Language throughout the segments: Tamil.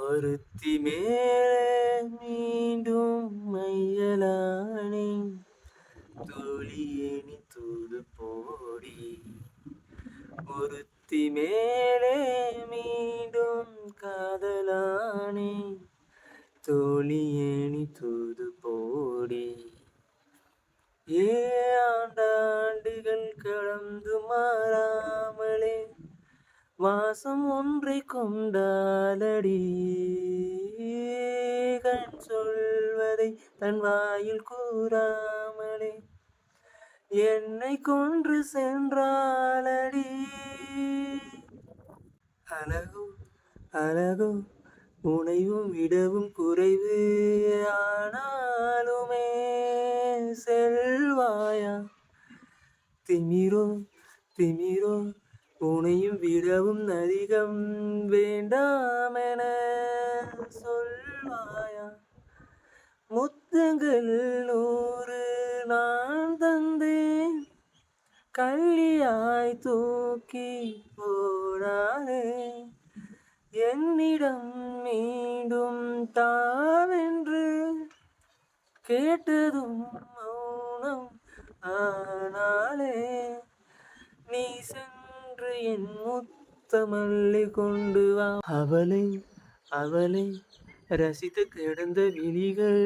ஒருத்தி மேலே மீண்டும் மையலானே தோழியே நீ தூது போடி. ஒருத்தி மேலே மீண்டும் காதலானே தோழியே நீ தூது போடி. ஆண்டாண்டுகள் கடந்து மாறாமலே மாசம் ஒன்றை கொண்டாலடி. கண் சொல்வதை தன் வாயில் கூறாமலே என்னை கொன்று சென்றாலடி. அழகோ அழகோ உனையும் விடவும் குறைவு, ஆனாலுமே செல்வாயா. திமிரோ திமிரோ உனையும் விடவும் அதிகம், வேண்டாமென சொல்வாயா. முத்தங்கள் 100 நான் தந்தேன், கள்ளியாய் தூக்கி போடாதே. என்னிடம் மீண்டும் தாவென்று கேட்டதும் மௌனம் ஆனாலே. நீ சென்று என் முத்தமல்லி கொண்டு வா. அவளை அவளை ரசித்து கிடந்த விழிகள்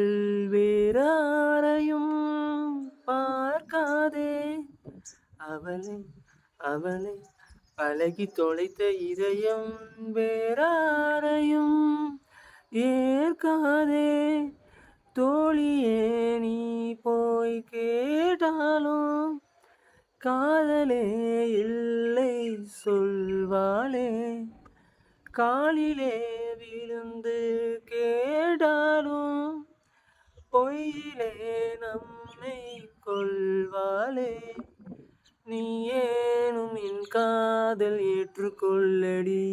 வேறாரையும் பார்க்காதே. அவளை அவளை பழகி தொலைத்த இதயம் வேறாரையும் ஏற்காதே. தோழியே நீ போய் கேட்டாலும் காதலே இல்லை சொல்வாளே. காலிலே விழுந்து கேட்டாலும் பொய்யிலே நம்மை கொள்வாளே. நீ ஏனும் என் காதல் ஏற்றுக்கொள்ளடி.